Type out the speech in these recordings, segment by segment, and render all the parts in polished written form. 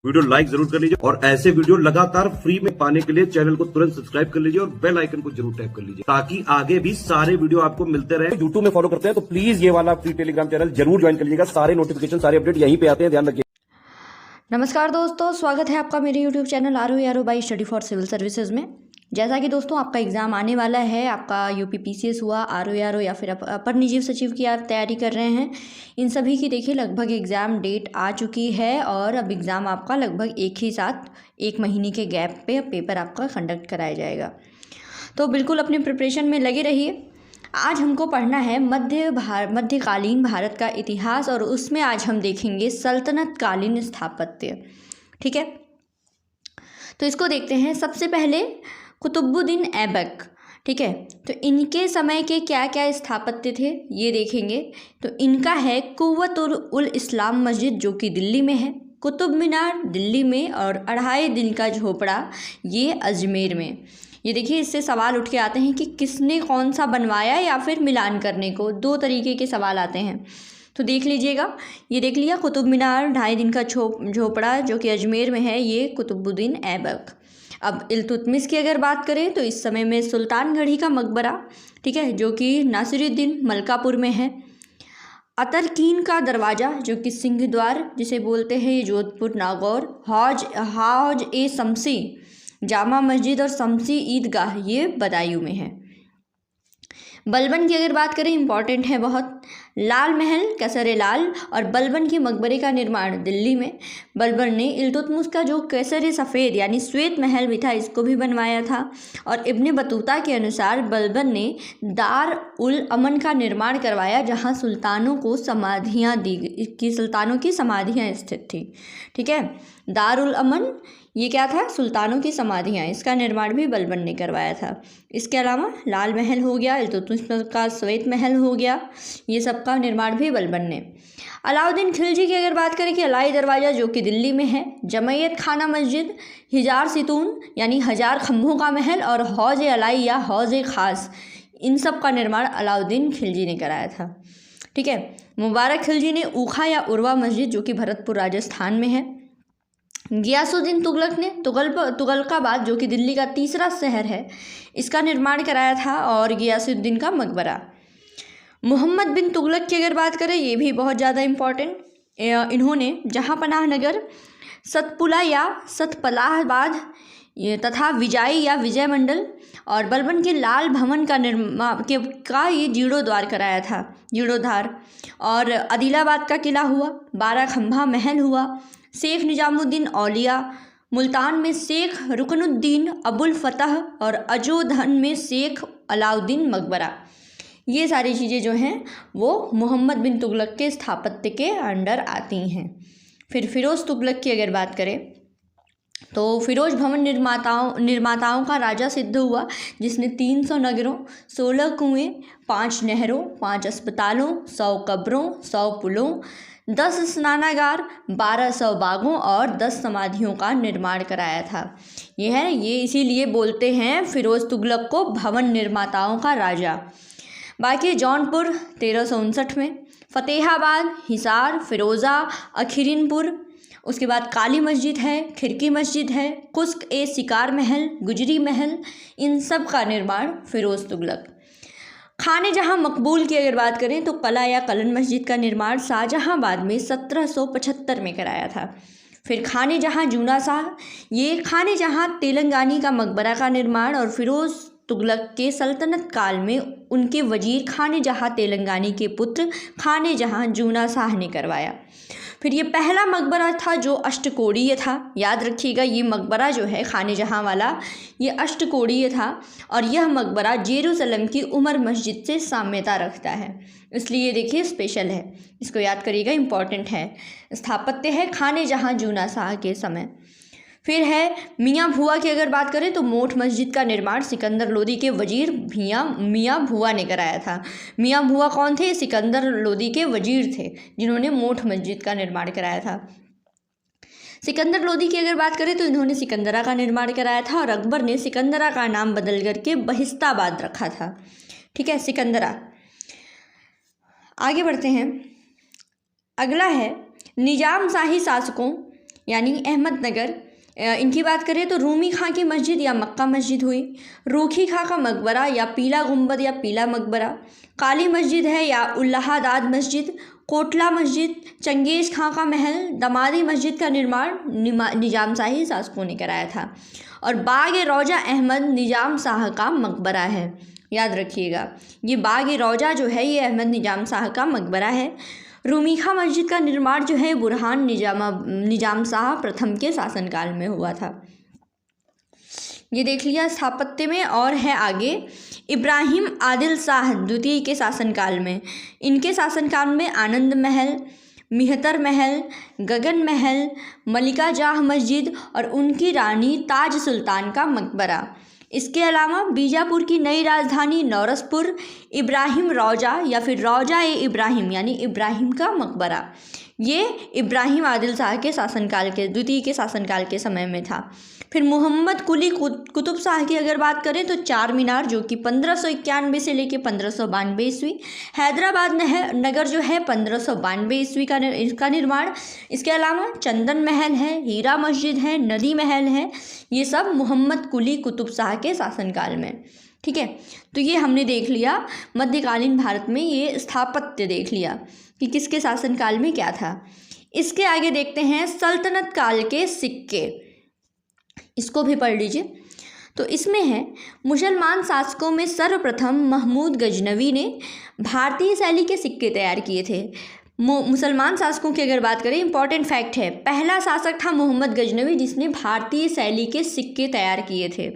Video like जरूर कर लीजिए और ऐसे वीडियो लगातार फ्री में पाने के लिए चैनल को तुरंत सब्सक्राइब कर लीजिए और बेल आइकन को जरूर टैप कर लीजिए ताकि आगे भी सारे वीडियो आपको मिलते रहे। यूट्यूब में फॉलो करते हैं तो प्लीज ये वाला फ्री टेलीग्राम चैनल जरूर ज्वाइन कर लीजिएगा। सारे नोटिफिकेशन सारे अपडेट यहीं पे आते हैं, ध्यान रखिए। नमस्कार दोस्तों, स्वागत है आपका मेरे YouTube चैनल आरो बाई स्टडी फॉर सिविल सर्विसेज में। जैसा कि दोस्तों आपका एग्ज़ाम आने वाला है, आपका यूपी पीसीएस हुआ, आरो या फिर अपर निजी सचिव की आप तैयारी कर रहे हैं, इन सभी की देखिए लगभग एग्ज़ाम डेट आ चुकी है और अब एग्ज़ाम आपका लगभग एक ही साथ 1 महीने के गैप पे पेपर आपका कंडक्ट कराया जाएगा। तो बिल्कुल अपनी प्रिपरेशन में लगे रहिए। आज हमको पढ़ना है मध्यकालीन भारत का इतिहास और उसमें आज हम देखेंगे सल्तनत कालीन स्थापत्य। ठीक है, तो इसको देखते हैं। सबसे पहले कुतुबुद्दीन ऐबक, ठीक है, तो इनके समय के क्या क्या स्थापत्य थे ये देखेंगे। तो इनका है कुव्वतुल उल इस्लाम मस्जिद जो कि दिल्ली में है, कुतुब मीनार दिल्ली में और अढ़ाई दिन का झोपड़ा ये अजमेर में। ये देखिए, इससे सवाल उठ के आते हैं कि किसने कौन सा बनवाया या फिर मिलान करने को, 2 तरीके के सवाल आते हैं। तो देख लीजिएगा, ये देख लिया कुतुब मीनार, ढाई दिन का झोपड़ा जो कि अजमेर में है, ये कुतुबुद्दीन ऐबक। अब इल्तुतमिश की अगर बात करें तो इस समय में सुल्तानगढ़ी का मकबरा, ठीक है, जो कि नासिरुद्दीन मलकापुर में है। अतरकीन का दरवाज़ा जो कि सिंह द्वार जिसे बोलते हैं, ये जोधपुर नागौर। हौज ए शम्सी जामा मस्जिद और शम्सी ईदगाह ये बदायूं में है। बलबन की अगर बात करें, इंपॉर्टेंट है बहुत। लाल महल कैसर लाल और बलबन के मकबरे का निर्माण दिल्ली में। बलबन ने इल्तुतमिश का जो कैसर सफ़ेद यानी श्वेत महल भी था इसको भी बनवाया था। और इब्ने बतूता के अनुसार बलबन ने दार उल अमन का निर्माण करवाया जहां सुल्तानों की समाधियां स्थित थी। ठीक है, दार उल अमन ये क्या था, सुल्तानों की समाधियाँ, इसका निर्माण भी बलबन ने करवाया था। इसके अलावा लाल महल हो गया, इल्तुतमिश का श्वेत महल हो गया, ये सब का निर्माण भी बलबन ने। अलाउद्दीन खिलजी की अगर बात करें कि अलाई दरवाज़ा जो कि दिल्ली में है, जमैयत खाना मस्जिद, हिजार सितून यानी 1000 खम्भों का महल और हौज अलाई या हौज खास, इन सब का निर्माण अलाउद्दीन खिलजी ने कराया था। ठीक है, मुबारक खिलजी ने ऊखा या उर्वा मस्जिद जो कि भरतपुर राजस्थान में है। गियासुद्दीन तुगलक ने तुगलकाबाद जो कि दिल्ली का तीसरा शहर है, इसका निर्माण कराया था और गियासुद्दीन का मकबरा। मोहम्मद बिन तुगलक की अगर बात करें, ये भी बहुत ज़्यादा इम्पॉर्टेंट, इन्होंने जहाँपनाह नगर, सतपुला या सतपलाहबाद तथा विजाई या विजय मंडल और बलबन के लाल भवन का निर्माण का ये जीर्णोद्धार कराया था, जीर्णोद्धार। और आदिलाबाद का किला हुआ, 12 खम्भा महल हुआ, शेख निजामुद्दीन औलिया, मुल्तान में शेख रुकनुद्दीन अबुल फतह और अजोधन में शेख अलाउद्दीन मकबरा। ये सारी चीज़ें जो हैं वो मोहम्मद बिन तुगलक के स्थापत्य के अंडर आती हैं। फिर फिरोज़ तुगलक की अगर बात करें तो फिरोज भवन निर्माताओं का राजा सिद्ध हुआ, जिसने 300 नगरों, 16 कुएं, 5 नहरों, 5 अस्पतालों, 100 कब्रों, 100 पुलों, 10 स्नानागार, 1200 बागों और 10 समाधियों का निर्माण कराया था। ये इसीलिए बोलते हैं फिरोज़ तुगलक को भवन निर्माताओं का राजा। बाकी जौनपुर 1359 में, फतेहाबाद, हिसार, फिरोज़ा, अखीरनपुर, उसके बाद काली मस्जिद है, खिड़की मस्जिद है, कुस्क ए शिकार महल, गुजरी महल, इन सब का निर्माण फिरोज़ तुगलक। खाने जहाँ मकबूल की अगर बात करें तो कला या कलन मस्जिद का निर्माण शाहजहाँबाद में 1775 में कराया था। फिर खाने जहाँ जूना शाह, ये खाने जहाँ तेलंगानी का मकबरा का निर्माण और फिरोज़ तुगलक के सल्तनत काल में उनके वजीर खाने जहाँ तेलंगानी के पुत्र खाने जहाँ जूना शाह ने करवाया। फिर ये पहला मकबरा था जो अष्टकोणीय था। याद रखिएगा, ये मकबरा जो है खाने जहाँ वाला, ये अष्टकोणीय था और यह मकबरा जेरूसलम की उमर मस्जिद से साम्यता रखता है, इसलिए देखिए स्पेशल है, इसको याद करिएगा, इम्पॉर्टेंट है। स्थापत्य है खाने जहाँ जूना शाह के समय। फिर है मियाँ भुआ की अगर बात करें तो मोठ मस्जिद का निर्माण सिकंदर लोदी के वजीर मियाँ भुआ ने कराया था। मियाँ भुआ कौन थे? सिकंदर लोदी के वजीर थे जिन्होंने मोठ मस्जिद का निर्माण कराया था। सिकंदर लोदी की अगर बात करें तो इन्होंने सिकंदरा का निर्माण कराया था और अकबर ने सिकंदरा का नाम बदल करके बहिस्ताबाद रखा था। ठीक है, सिकंदरा। आगे बढ़ते हैं, अगला है निजाम शाही शासकों यानी अहमदनगर। इनकी बात करें तो रूमी खां की मस्जिद या मक्का मस्जिद हुई, रूखी खां का मकबरा या पीला गुंबद या पीला मकबरा, काली मस्जिद है या उल्लाहादाद मस्जिद, कोटला मस्जिद, चंगेज़ खां का महल, दमादी मस्जिद का निर्माण निजाम शाही शासकों ने कराया था, और बाग रौजा अहमद निजाम शाह का मकबरा है। याद रखिएगा, ये बाग रौजा जो है ये अहमद निजाम शाह का मकबरा है। रूमीखा मस्जिद का निर्माण जो है बुरहान निजाम शाह प्रथम के शासनकाल में हुआ था। ये देख लिया स्थापत्य में। और है आगे इब्राहिम आदिल शाह द्वितीय के शासनकाल में। इनके शासनकाल में आनंद महल, मिहतर महल, गगन महल, मलिका जाह मस्जिद और उनकी रानी ताज सुल्तान का मकबरा। इसके अलावा बीजापुर की नई राजधानी नौरसपुर, इब्राहिम रौजा या फिर रौजा ए इब्राहिम यानी इब्राहिम का मकबरा, ये इब्राहिम आदिल शाह के शासनकाल के द्वितीय के शासनकाल के समय में था। फिर मोहम्मद कुली कुतुब शाह की अगर बात करें तो चार मीनार जो कि 1591 से लेकर 1592 ईस्वी, हैदराबाद नगर जो है 1592 ईस्वी का इसका निर्माण। इसके अलावा चंदन महल है, हीरा मस्जिद है, नदी महल है, ये सब मोहम्मद कुली कुतुब शाह के शासनकाल में। ठीक है, तो ये हमने देख लिया मध्यकालीन भारत में, ये स्थापत्य देख लिया कि किसके शासनकाल में क्या था। इसके आगे देखते हैं सल्तनत काल के सिक्के, इसको भी पढ़ लीजिए। तो इसमें है मुसलमान शासकों में सर्वप्रथम महमूद गजनवी ने भारतीय शैली के सिक्के तैयार किए थे। मुसलमान शासकों की अगर बात करें, इंपॉर्टेंट फैक्ट है, पहला शासक था मोहम्मद गजनवी जिसने भारतीय शैली के सिक्के तैयार किए थे।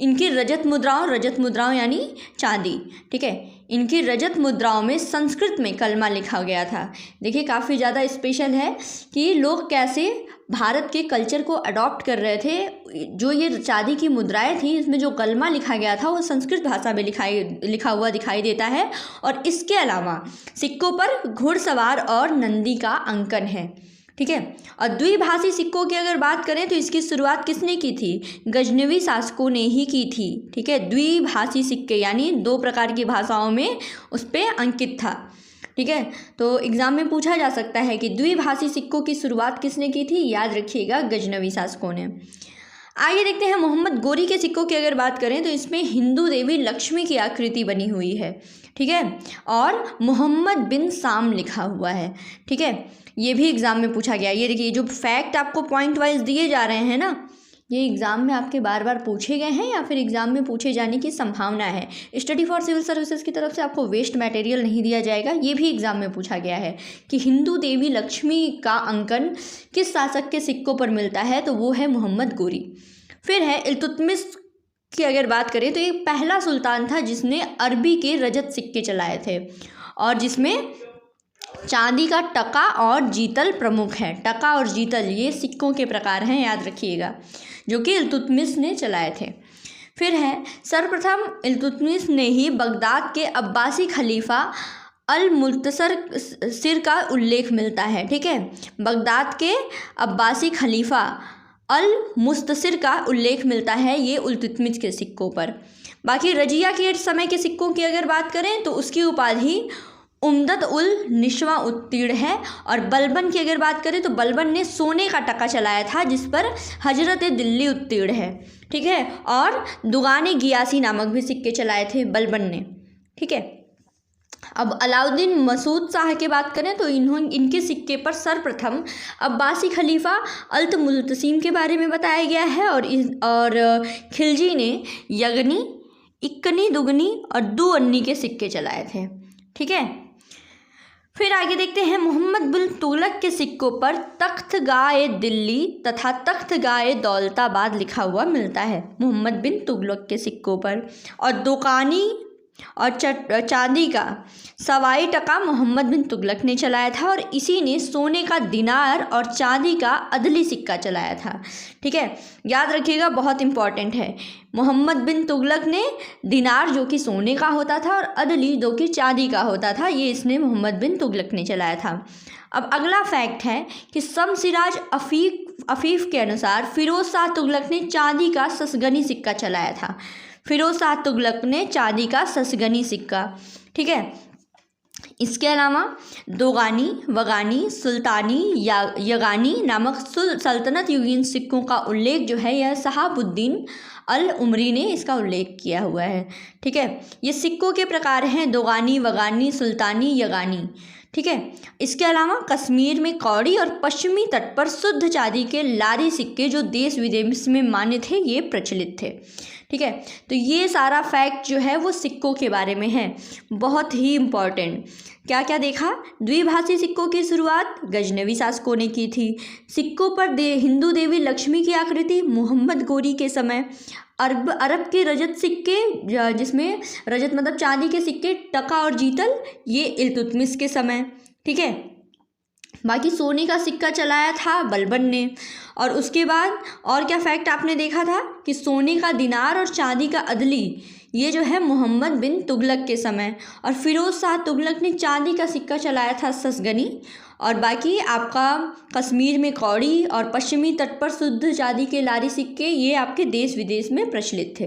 इनकी रजत मुद्राओं यानी चांदी, ठीक है, इनकी रजत मुद्राओं में संस्कृत में कलमा लिखा गया था। देखिए काफ़ी ज़्यादा स्पेशल है कि लोग कैसे भारत के कल्चर को अडॉप्ट कर रहे थे। जो ये चांदी की मुद्राएं थी, इसमें जो कलमा लिखा गया था वो संस्कृत भाषा में लिखा हुआ दिखाई देता है। और इसके अलावा सिक्कों पर घुड़सवार और नंदी का अंकन है। ठीक है, और द्विभाषी सिक्कों की अगर बात करें तो इसकी शुरुआत किसने की थी? गजनवी शासकों ने ही की थी। ठीक है, द्विभाषी सिक्के यानी दो प्रकार की भाषाओं में उस पर अंकित था। ठीक है, तो एग्जाम में पूछा जा सकता है कि द्विभाषी सिक्कों की शुरुआत किसने की थी? याद रखिएगा, गजनवी शासकों ने। आगे देखते हैं मोहम्मद गोरी के सिक्कों की अगर बात करें तो इसमें हिंदू देवी लक्ष्मी की आकृति बनी हुई है। ठीक है, और मोहम्मद बिन साम लिखा हुआ है। ठीक है, ये भी एग्जाम में पूछा गया। ये देखिए, जो फैक्ट आपको पॉइंट वाइज दिए जा रहे हैं ना, ये एग्ज़ाम में आपके बार बार पूछे गए हैं या फिर एग्ज़ाम में पूछे जाने की संभावना है। स्टडी फॉर सिविल सर्विसेज की तरफ से आपको वेस्ट मटेरियल नहीं दिया जाएगा। ये भी एग्ज़ाम में पूछा गया है कि हिंदू देवी लक्ष्मी का अंकन किस शासक के सिक्कों पर मिलता है, तो वो है मोहम्मद गोरी। फिर है इल्तुतमिश की अगर बात करें तो ये पहला सुल्तान था जिसने अरबी के रजत सिक्के चलाए थे और जिसमें चांदी का टका और जीतल प्रमुख है। टका और जीतल ये सिक्कों के प्रकार हैं, याद रखिएगा, जो कि इल्तुतमिश ने चलाए थे। फिर है सर्वप्रथम इल्तुतमिश ने ही बगदाद के अब्बासी खलीफा अल मुल्तसिर का उल्लेख मिलता है। ठीक है, बगदाद के अब्बासी खलीफा अल मुस्तासिर का उल्लेख मिलता है ये इल्तुतमिश के सिक्कों पर। बाकी रजिया के समय के सिक्कों की अगर बात करें तो उसकी उपाधि उम्दत उल निशवा उत्तीर्ण है। और बलबन की अगर बात करें तो बलबन ने सोने का टका चलाया था जिस पर हजरत दिल्ली उत्तीर्ण है। ठीक है, और दुगाने गियासी नामक भी सिक्के चलाए थे बलबन ने। ठीक है, अब अलाउद्दीन मसूद शाह की बात करें तो इनके सिक्के पर सर्वप्रथम अब्बासी खलीफा अल्तमुल्तसीम के बारे में बताया गया है और खिलजी ने यगनी, इक्कनी, दुगनी और दुअन्नी के सिक्के चलाए थे। ठीक है, फिर आगे देखते हैं मोहम्मद बिन तुगलक के सिक्कों पर तख्तगाए दिल्ली तथा तख्तगाए दौलताबाद लिखा हुआ मिलता है मोहम्मद बिन तुगलक के सिक्कों पर। और दुकानी और चांदी का सवाई टका मोहम्मद बिन तुगलक ने चलाया था और इसी ने सोने का दिनार और चांदी का अदली सिक्का चलाया था। ठीक है, याद रखिएगा, बहुत इंपॉर्टेंट है। मोहम्मद बिन तुगलक ने दिनार जो कि सोने का होता था और अदली जो कि चांदी का होता था, ये इसने मोहम्मद बिन तुगलक ने चलाया था। अब अगला फैक्ट है कि शमसिराज अफीफ के अनुसार फिरोज शाह तुगलक ने चांदी का ससगनी सिक्का चलाया था। फिरोज शाह तुगलक ने चांदी का ससगनी सिक्का। ठीक है, इसके अलावा दोगानी, वगानी, सुल्तानी, यगानी नामक सल्तनत युगीन सिक्कों का उल्लेख जो है यह शहाबुद्दीन अल उमरी ने इसका उल्लेख किया हुआ है। ठीक है, ये सिक्कों के प्रकार हैं दोगानी, वगानी, सुल्तानी, यगानी। ठीक है, इसके अलावा कश्मीर में कौड़ी और पश्चिमी तट पर शुद्ध चांदी के लारी सिक्के जो देश विदेश में मान्य थे ये प्रचलित थे। ठीक है, तो ये सारा फैक्ट जो है वो सिक्कों के बारे में है, बहुत ही इम्पॉर्टेंट। क्या क्या देखा? द्विभाषी सिक्कों की शुरुआत गजनवी शासकों ने की थी। सिक्कों पर हिंदू देवी लक्ष्मी की आकृति मोहम्मद गोरी के समय। अरब के रजत सिक्के, जिसमें रजत मतलब चांदी के सिक्के, टका और जीतल, ये इल्तुतमिश के समय। ठीक है, बाकी सोने का सिक्का चलाया था बलबन ने। और उसके बाद और क्या फैक्ट आपने देखा था कि सोने का दिनार और चांदी का अदली ये जो है मोहम्मद बिन तुगलक के समय। और फिरोज़ शाह तुगलक ने चांदी का सिक्का चलाया था ससगनी। और बाकी आपका कश्मीर में कौड़ी और पश्चिमी तट पर शुद्ध चांदी के लारी सिक्के ये आपके देश विदेश में प्रचलित थे।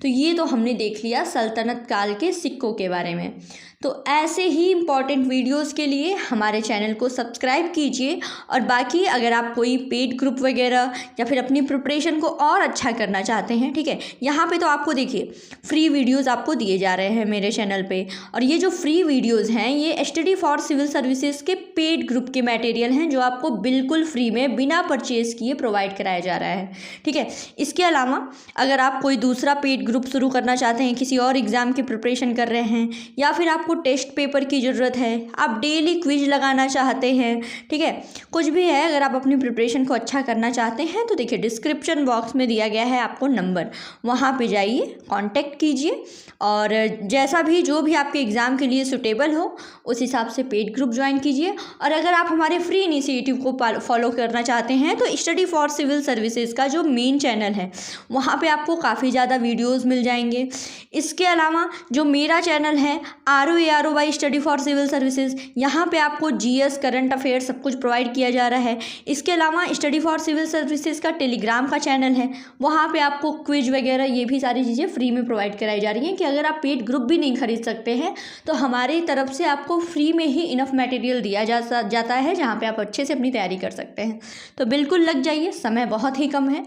तो ये तो हमने देख लिया सल्तनत काल के सिक्कों के बारे में। तो ऐसे ही इम्पॉर्टेंट वीडियोस के लिए हमारे चैनल को सब्सक्राइब कीजिए। और बाकी अगर आप कोई पेड ग्रुप वगैरह या फिर अपनी प्रिपरेशन को और अच्छा करना चाहते हैं, ठीक है, यहाँ पे तो आपको देखिए फ्री वीडियोस आपको दिए जा रहे हैं मेरे चैनल पे। और ये जो फ्री वीडियोस हैं ये स्टडी फॉर सिविल सर्विसेज के पेड ग्रुप के मटेरियल हैं जो आपको बिल्कुल फ्री में बिना परचेज किए प्रोवाइड कराया जा रहा है। ठीक है, इसके अलावा अगर आप कोई दूसरा पेड ग्रुप शुरू करना चाहते हैं, किसी और एग्ज़ाम की प्रिपरेशन कर रहे हैं, या फिर आपको टेस्ट पेपर की ज़रूरत है, आप डेली क्विज लगाना चाहते हैं, ठीक है, कुछ भी है, अगर आप अपनी प्रिपरेशन को अच्छा करना चाहते हैं तो देखिए डिस्क्रिप्शन बॉक्स में दिया गया है आपको नंबर, वहाँ पे जाइए, कांटेक्ट कीजिए और जैसा भी जो भी आपके एग्ज़ाम के लिए सूटेबल हो उस हिसाब से पेड ग्रुप ज्वाइन कीजिए। और अगर आप हमारे फ्री इनिशिएटिव को फॉलो करना चाहते हैं तो स्टडी फॉर सिविल सर्विसेज का जो मेन चैनल है वहाँ पे आपको काफ़ी ज़्यादा वीडियोस मिल जाएंगे। इसके अलावा जो मेरा चैनल है ROARO study for civil services, यहाँ पे आपको GS करंट अफेयर्स सब कुछ प्रोवाइड किया जा रहा है। इसके अलावा स्टडी फॉर सिविल सर्विसेज का टेलीग्राम का चैनल है, वहाँ पे आपको क्विज वगैरह ये भी सारी चीज़ें फ्री में प्रोवाइड कराई जा रही हैं कि अगर आप पेड ग्रुप भी नहीं खरीद सकते हैं तो हमारी तरफ से आपको फ्री में ही इनफ मटेरियल दिया जाता है जहाँ पे आप अच्छे से अपनी तैयारी कर सकते हैं। तो बिल्कुल लग जाइए, समय बहुत ही कम है।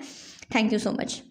Thank you so much.